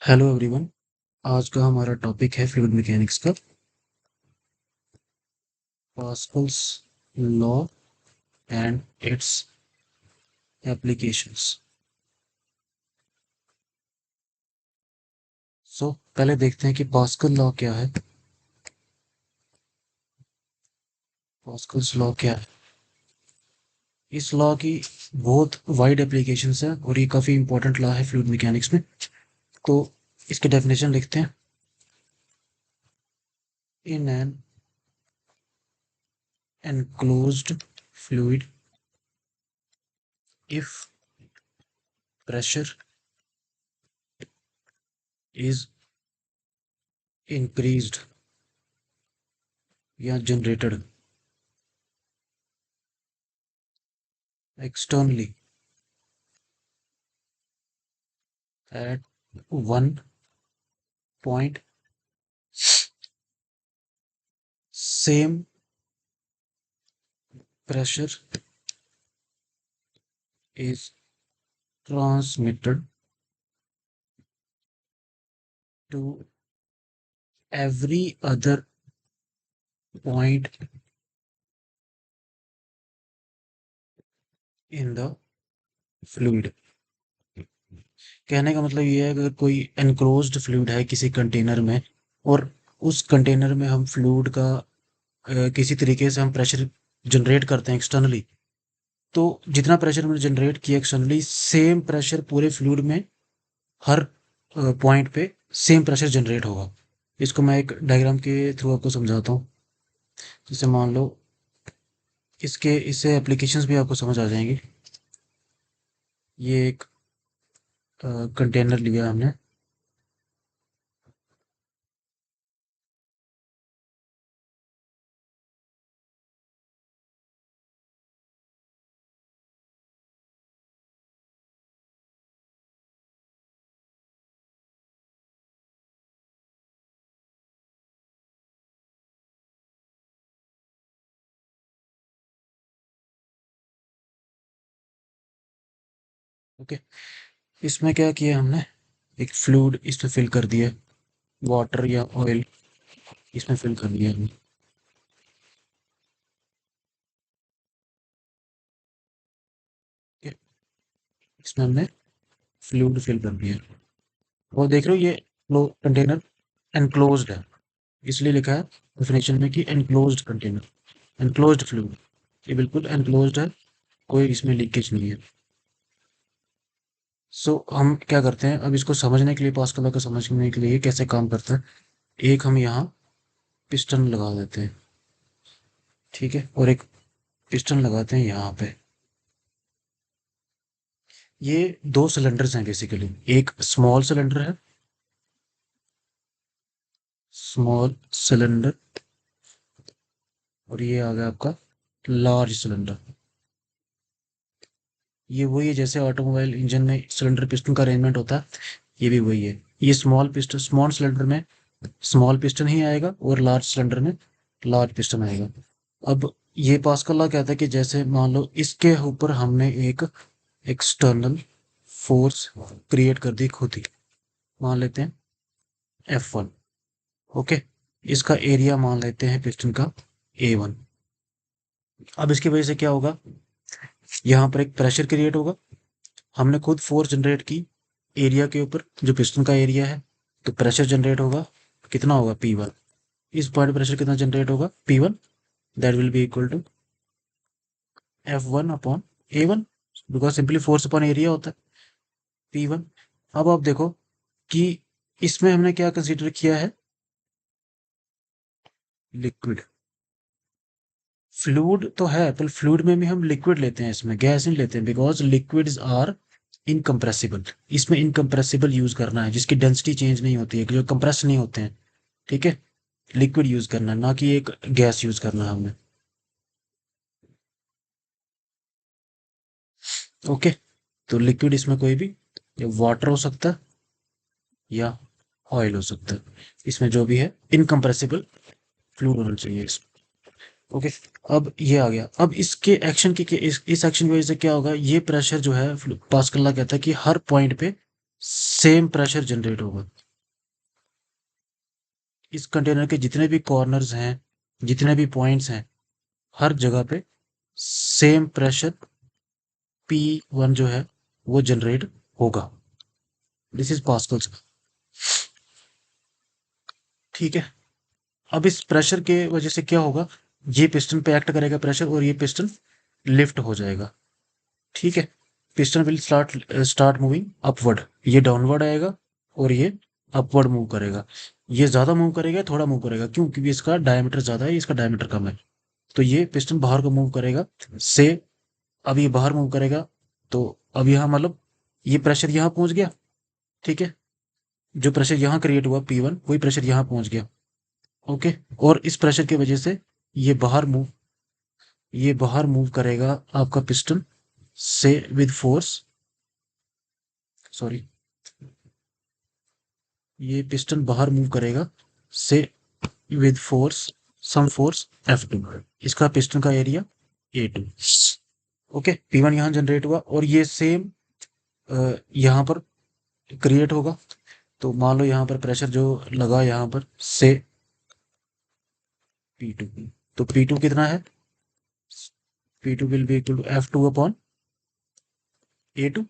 Hello everyone. आज का हमारा टॉपिक है फ्लूइड मैकेनिक्स का Pascal's law and its applications. पहले देखते हैं कि पास्कल लॉ क्या है। पास्कल्स लॉ क्या है? इस लॉ की बहुत वाइड एप्लीकेशंस है और ये काफ़ी इंपॉर्टेंट लॉ है फ्लूइड मैकेनिक्स में। तो इसके डेफिनेशन लिखते हैं। In an enclosed fluid, if pressure is increased या generated externally at one point, same pressure is transmitted to every other point in the fluid। कहने का मतलब ये है, अगर कोई एनक्लोज्ड फ्लूइड है किसी कंटेनर में और उस कंटेनर में हम फ्लूइड का किसी तरीके से हम प्रेशर जनरेट करते हैं एक्सटर्नली, तो जितना प्रेशर हमने जनरेट किया एक्सटर्नली, सेम प्रेशर पूरे फ्लूइड में हर पॉइंट पे सेम प्रेशर जनरेट होगा। इसको मैं एक डायग्राम के थ्रू आपको समझाता हूँ। जैसे मान लो, इसके इससे एप्लीकेशंस भी आपको समझ आ जाएंगी। ये एक कंटेनर लिया हमने। ओके, इसमें क्या किया हमने, एक फ्लूइड इसमें फिल कर दिया, वाटर या ऑयल इसमें फिल कर दिया हमने। ठीक है, इसमें हमने फ्लूइड फिल कर दिया और देख रहे हो ये कंटेनर एनक्लोज्ड है, इसलिए लिखा है डेफिनेशन में कि एनक्लोज्ड कंटेनर, एनक्लोज्ड फ्लूइड। ये बिल्कुल एनक्लोज्ड है, कोई इसमें लीकेज नहीं है। हम क्या करते हैं, अब इसको समझने के लिए, पास्कल लॉ को समझने के लिए कैसे काम करता है, एक हम यहाँ पिस्टन लगा देते हैं। ठीक है, और एक पिस्टन लगाते हैं यहाँ पे। ये दो सिलेंडर्स हैं बेसिकली, एक स्मॉल सिलेंडर है, स्मॉल सिलेंडर, और ये आ गया आपका लार्ज सिलेंडर। ये वही है जैसे ऑटोमोबाइल इंजन में सिलेंडर पिस्टन का अरेंजमेंट होता है, ये भी वही है। ये स्मॉल पिस्टन, स्मॉल सिलेंडर में स्मॉल पिस्टन ही आएगा और लार्ज सिलेंडर में लार्ज पिस्टन आएगा। अब ये पास्कल लॉ कहता है कि जैसे मान लो इसके ऊपर हमने एक एक्सटर्नल फोर्स क्रिएट कर दी खुद ही, मान लेते हैं F1। ओके, इसका एरिया मान लेते हैं पिस्टन का A1। अब इसकी वजह से क्या होगा, यहाँ पर एक प्रेशर क्रिएट होगा, हमने खुद फोर्स जनरेट की एरिया के ऊपर जो पिस्टन का एरिया है, तो प्रेशर जनरेट होगा, कितना होगा P1। इस पॉइंट प्रेशर कितना जनरेट होगा P1, that will be equal to F1 upon A1, because simply force upon area होता है P1। अब आप देखो कि इसमें हमने क्या कंसीडर किया है, लिक्विड। फ्लूइड तो है पर फ्लूइड में भी हम लिक्विड लेते हैं, इसमें गैस नहीं लेते हैं, बिकॉज लिक्विड्स आर इनकम्प्रेसिबल। इसमें इनकम्प्रेसिबल यूज करना है, जिसकी डेंसिटी चेंज नहीं होती है, जो कंप्रेस नहीं होते हैं। ठीक है, लिक्विड यूज करना है, ना कि एक गैस यूज करना है हमें। ओके, तो लिक्विड इसमें कोई भी, या वाटर हो सकता है या ऑयल हो सकता है, इसमें जो भी है इनकम्प्रेसिबल फ्लूइड होना चाहिए इसमें। ओके, अब ये आ गया। अब इसके एक्शन की इस एक्शन की वजह से क्या होगा, ये प्रेशर जो है पास्कल लॉ कहता है कि हर पॉइंट पे सेम प्रेशर जनरेट होगा। इस कंटेनर के जितने भी कॉर्नर्स हैं, जितने भी पॉइंट्स हैं, हर जगह पे सेम प्रेशर P1 जो है वो जनरेट होगा। This is Pascal's. ठीक है। अब इस प्रेशर के वजह से क्या होगा, ये पिस्टन पे एक्ट करेगा प्रेशर और ये पिस्टन लिफ्ट हो जाएगा। ठीक है। Piston will start moving upward. ये डाउनवर्ड आएगा और ये अपवर्ड मूव करेगा। ये ज्यादा मूव करेगा, थोड़ा मूव करेगा, क्यों? क्योंकि इसका डायमीटर ज्यादा है, इसका डायमीटर कम है। तो ये पिस्टन बाहर को मूव करेगा से। अब ये बाहर मूव करेगा, तो अब यहाँ मतलब ये प्रेशर यहाँ पहुंच गया। ठीक है। जो प्रेशर यहाँ क्रिएट हुआ P1, वही प्रेशर यहाँ पहुंच गया। ओके। और इस प्रेशर की वजह से ये बाहर मूव ये बाहर मूव करेगा आपका पिस्टन से विद फोर्स। सॉरी, ये पिस्टन बाहर मूव करेगा से with force, some force F2। इसका पिस्टन का एरिया A2। ओके। P1 यहाँ जनरेट हुआ और ये सेम यहाँ पर क्रिएट होगा। तो मान लो यहाँ पर प्रेशर जो लगा यहाँ पर से P2। तो P2 कितना है? P2 will be equal to F2 upon A2।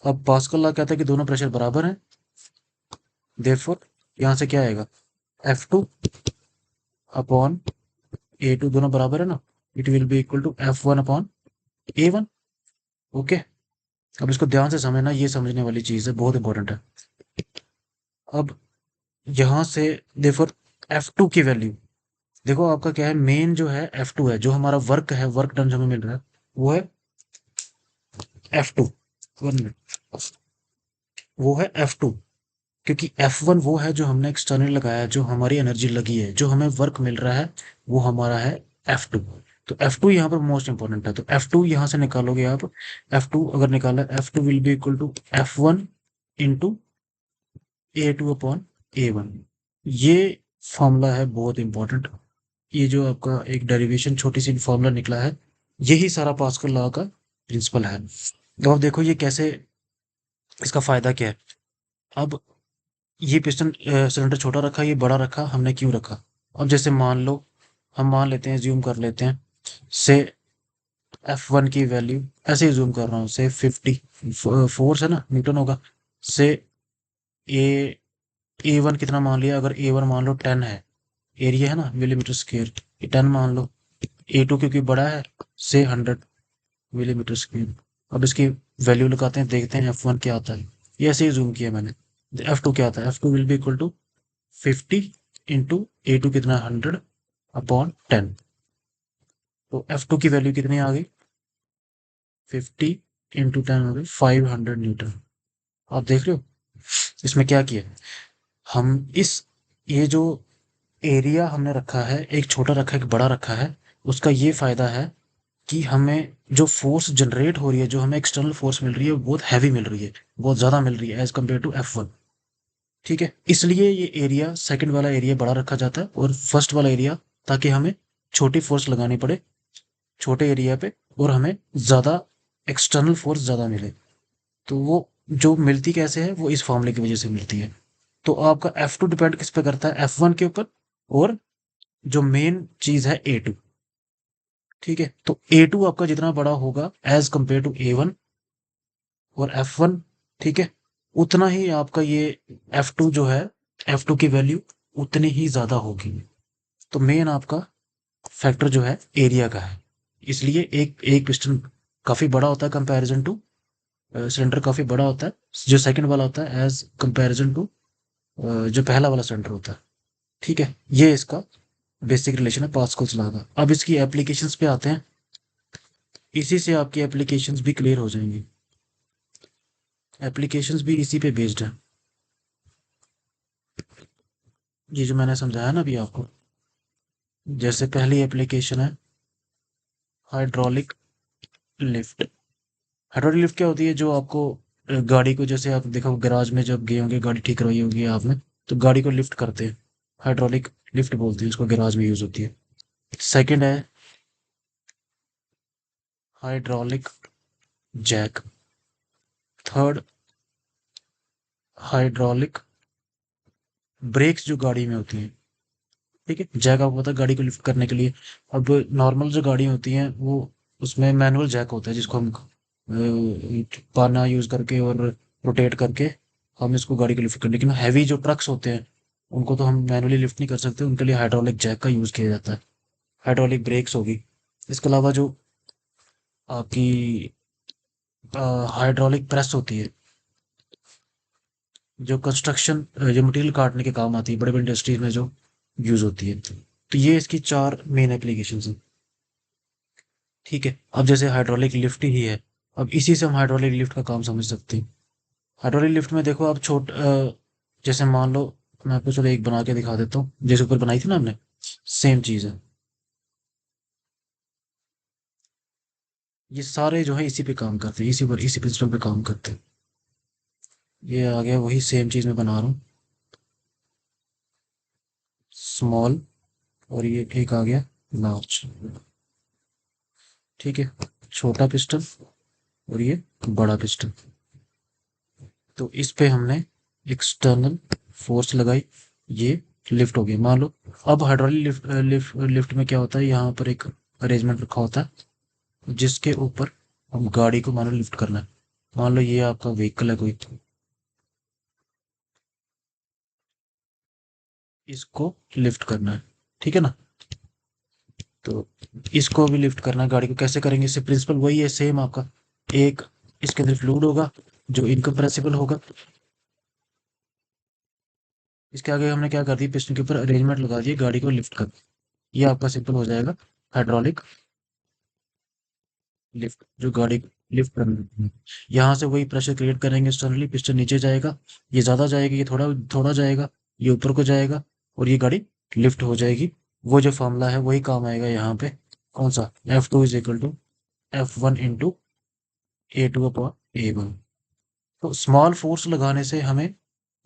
अब पास्कल लॉ कहता है कि दोनों प्रेशर बराबर हैं। देयरफॉर यहाँ से क्या आएगा, F2 अपॉन A2 दोनों बराबर है ना, it will be equal to F1 upon A1। Okay. अब इसको ध्यान से समझना, ये समझने वाली चीज है, बहुत इंपॉर्टेंट है। अब यहाँ से देयरफॉर F2 की वैल्यू देखो, आपका क्या है, मेन जो है F2 है, जो हमारा वर्क है, वर्क डन हमें मिल रहा है वो है F2। 1 मिनट। वो है F2, क्योंकि F1 वो है जो हमने एक्सटर्नल लगाया है, जो हमारी एनर्जी लगी है, जो हमें वर्क मिल रहा है, वो हमारा है F2। तो F2 यहाँ पर मोस्ट इंपॉर्टेंट है। तो F2 यहाँ से निकालोगे आप। F2 अगर निकाला, F2 will be equal to F1 into A2 upon A1। ये फॉर्मूला है बहुत इंपॉर्टेंट। ये जो आपका एक डेरिवेशन छोटी सी फॉर्मूला निकला है, यही सारा पास्कल लॉ का प्रिंसिपल है। तो अब देखो ये कैसे, इसका फायदा क्या है। अब ये पिस्टन सिलेंडर छोटा रखा, ये बड़ा रखा, हमने क्यों रखा? अब जैसे मान लो, हम मान लेते हैं, ज्यूम कर लेते हैं से F1 की वैल्यू, ऐसे ही जूम कर रहा हूँ, से 50 फोर्स है ना, न्यूटन होगा। से ए A1 कितना मान लिया, अगर A1 मान लो 10 है, एरिया है ना मिलीमीटर स्क्वेयर, ये 10 मान लो। A2 क्योंकि बड़ा है, से 100 मिलीमीटर स्क्वेयर। अब इसकी वैल्यू लगाते हैं, देखते हैं F1 क्या आता है। ये ऐसे ही जूम किया मैंने। F2 क्या आता है? F2 will be equal to 50 into A2 कितना, 100 अपॉन 10। तो F2 की वैल्यू कितनी आ गई, 50 इंटू 10 हो गई 500 न्यूटन। आप देख रहे हो इसमें क्या किया हम, इस ये जो एरिया हमने रखा है, एक छोटा रखा है, एक बड़ा रखा है, उसका ये फायदा है कि हमें जो फोर्स जनरेट हो रही है, जो हमें एक्सटर्नल फोर्स मिल रही है, वो बहुत हैवी मिल रही है, बहुत ज्यादा मिल रही है एज कम्पेयर टू F1। ठीक है। इसलिए ये एरिया, सेकंड वाला एरिया बड़ा रखा जाता है और फर्स्ट वाला एरिया, ताकि हमें छोटी फोर्स लगानी पड़े छोटे एरिया पे और हमें ज्यादा एक्सटर्नल फोर्स ज्यादा मिले। तो वो जो मिलती कैसे है, वो इस फॉर्मूले की वजह से मिलती है। तो आपका F2 डिपेंड किस पे करता है, F1 के ऊपर, और जो मेन चीज है A2। ठीक है। तो A2 आपका जितना बड़ा होगा एज कंपेयर टू A1 और F1, ठीक है, उतना ही आपका ये F2 जो है, F2 की वैल्यू उतनी ही ज्यादा होगी। तो मेन आपका फैक्टर जो है एरिया का है। इसलिए एक एक पिस्टन काफी बड़ा होता है कंपैरिजन टू, सिलेंडर काफी बड़ा होता है जो सेकंड वाला होता है एज कंपैरिजन टू जो पहला वाला सिलेंडर होता है। ठीक है। ये इसका बेसिक रिलेशन है पास्कल्स लॉ का। अब इसकी एप्लीकेशंस पे आते हैं, इसी से आपकी एप्लीकेशंस भी क्लियर हो जाएंगी। एप्लीकेशंस भी इसी पे बेस्ड है, ये जो मैंने समझाया ना अभी आपको। जैसे पहली एप्लीकेशन है हाइड्रोलिक लिफ्ट। हाइड्रोलिक लिफ्ट क्या होती है, जो आपको गाड़ी को, जैसे आप देखो गैराज में जब गए होंगे, गाड़ी ठीक करवाई होगी आपने, तो गाड़ी को लिफ्ट करते हैं, हाइड्रोलिक लिफ्ट बोलते हैं उसको, गैराज में यूज होती है। सेकंड है hydraulic jack. Third hydraulic brakes जो गाड़ी में होती हैं, ठीक है, जैक आपको पता है गाड़ी को लिफ्ट करने के लिए। अब नॉर्मल जो गाड़ी होती हैं वो, उसमें मैनुअल जैक होता है जिसको हम पाना यूज करके और रोटेट करके हम इसको गाड़ी को लिफ्ट कर, लेकिन हैवी जो ट्रक्स होते हैं उनको तो हम मैनुअली लिफ्ट नहीं कर सकते, उनके लिए हाइड्रोलिक जैक का यूज किया जाता है। हाइड्रोलिक ब्रेक्स होगी। इसके अलावा जो आपकी हाइड्रोलिक प्रेस होती है, जो कंस्ट्रक्शन, जो मटेरियल काटने के काम आती है, बड़े बड़े इंडस्ट्रीज में जो यूज होती है। तो ये इसकी चार मेन एप्लीकेशन हैं। ठीक है, अब जैसे हाइड्रोलिक लिफ्ट ही है, अब इसी से हम हाइड्रोलिक लिफ्ट का काम समझ सकते हैं। हाइड्रोलिक लिफ्ट में देखो आप जैसे मान लो, मैं आपको चलो एक बना के दिखा देता हूँ, जैसे ऊपर बनाई थी ना हमने, सेम चीज है। ये सारे जो है इसी पे काम करते हैं, इसी पर, इसी प्रिंसिपल पे काम करते हैं। ये आ गया वही सेम चीज मैं बना रहा हूँ, स्मॉल, और ये एक आ गया लार्ज। ठीक है, छोटा पिस्टन और ये बड़ा पिस्टन। तो इस पे हमने एक्सटर्नल फोर्स लगाई, ये लिफ्ट हो गई मान लो। अब हाइड्रोलिक लिफ्ट में क्या होता है, यहाँ पर एक अरेंजमेंट रखा होता है जिसके ऊपर हम गाड़ी को मान लो लिफ्ट करना है। मान लो ये आपका व्हीकल है कोई, इसको लिफ्ट करना है, ठीक है ना। तो इसको भी लिफ्ट करना है गाड़ी को, कैसे करेंगे, इससे प्रिंसिपल वही है सेम आपका। एक इसके अंदर फ्लूइड होगा जो इनकम्प्रेसिबल होगा, इसके आगे हमने क्या कर दिया, पिस्टन के ऊपर अरेंजमेंट लगा दिया, गाड़ी को लिफ्ट कर, ये आपका सिंपल हो जाएगा हाइड्रोलिक लिफ्ट, जो गाड़ी लिफ्ट करना है। यहाँ से वही प्रेशर क्रिएट करेंगे एक्सटर्नली, पिस्टन नीचे जाएगा, ये ज्यादा जाएगा, ये थोड़ा थोड़ा जाएगा, ये ऊपर को जाएगा, और ये गाड़ी लिफ्ट हो जाएगी। वो जो फॉर्मूला है वही काम आएगा यहाँ पे, कौन सा, F2 = F1 × A2/A1। तो स्मॉल फोर्स लगाने से हमें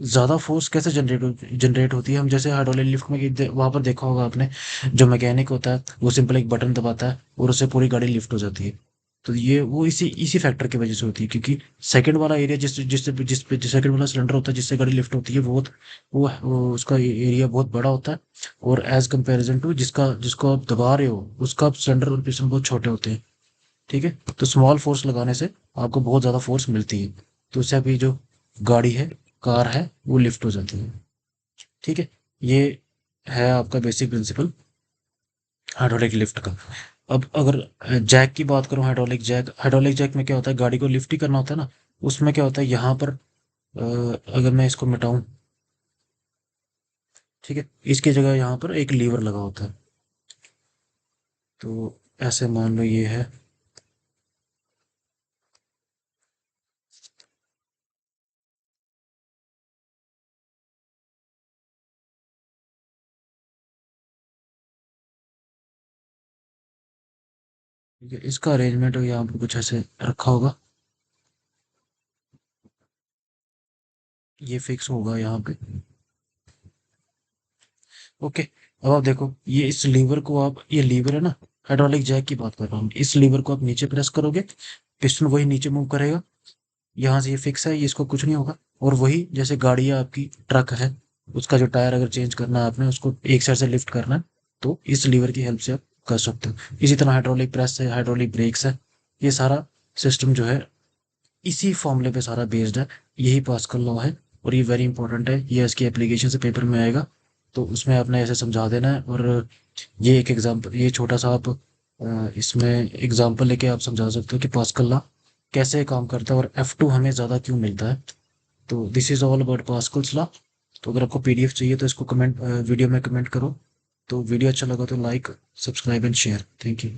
ज्यादा फोर्स कैसे जनरेट होती है, हम जैसे हाइड्रोलिक लिफ्ट में वहां पर देखा होगा आपने, जो मैकेनिक होता है वो सिंपल एक बटन दबाता है और उससे पूरी गाड़ी लिफ्ट हो जाती है। तो ये वो इसी इसी फैक्टर की वजह से होती है, क्योंकि सेकंड वाला एरिया जिस सेकंड वाला सिलेंडर होता है जिससे गाड़ी लिफ्ट होती है, वो उसका एरिया बहुत बड़ा होता है, और एज कंपैरिजन टू जिसका जिसको आप दबा रहे हो उसका सिलेंडर और पिस्टन बहुत छोटे होते हैं। ठीक है, तो स्मॉल फोर्स लगाने से आपको बहुत ज़्यादा फोर्स मिलती है, तो उससे अभी जो गाड़ी है, कार है, वो लिफ्ट हो जाती है। ठीक है, ये है आपका बेसिक प्रिंसिपल हाइड्रोलिक लिफ्ट का। अब अगर जैक की बात करूं, हाइड्रोलिक जैक में क्या होता है, गाड़ी को लिफ्ट ही करना होता है ना, उसमें क्या होता है यहाँ पर, अगर मैं इसको मिटाऊं, ठीक है, इसकी जगह यहाँ पर एक लीवर लगा होता है। तो ऐसे मान लो ये है, ठीक है, इसका अरेंजमेंट यहाँ पर कुछ ऐसे रखा होगा, ये फिक्स होगा यहाँ पे। ओके, अब आप देखो, ये इस लीवर को आप, ये लीवर है ना, हाइड्रोलिक जैक की बात कर रहा हूँ, इस लीवर को आप नीचे प्रेस करोगे, पिस्टन वही नीचे मूव करेगा, यहाँ से ये फिक्स है, ये इसको कुछ नहीं होगा। और वही जैसे गाड़ी है आपकी, ट्रक है, उसका जो टायर अगर चेंज करना है आपने, उसको एक साइड से लिफ्ट करना है, तो इस लीवर की हेल्प से आप कर सकते हो। इसी तरह हाइड्रोलिक प्रेस है, हाइड्रोलिक ब्रेक्स है, ये सारा सिस्टम जो है इसी फॉर्मूले पे सारा बेस्ड है, यही पास्कल लॉ है। और ये वेरी इंपॉर्टेंट है, ये इसकी एप्लीकेशन से पेपर में आएगा, तो उसमें आपने ऐसे समझा देना है। और ये एक एग्जाम्पल, ये छोटा सा आप इसमें एग्जाम्पल लेके आप समझा सकते हो कि पास्कल लॉ कैसे काम करता है और F2 हमें ज़्यादा क्यों मिलता है। तो this is all about Pascal's law. तो अगर आपको पीडीएफ चाहिए तो इसको कमेंट वीडियो में कमेंट करो। तो वीडियो अच्छा लगा तो like, subscribe and share. Thank you.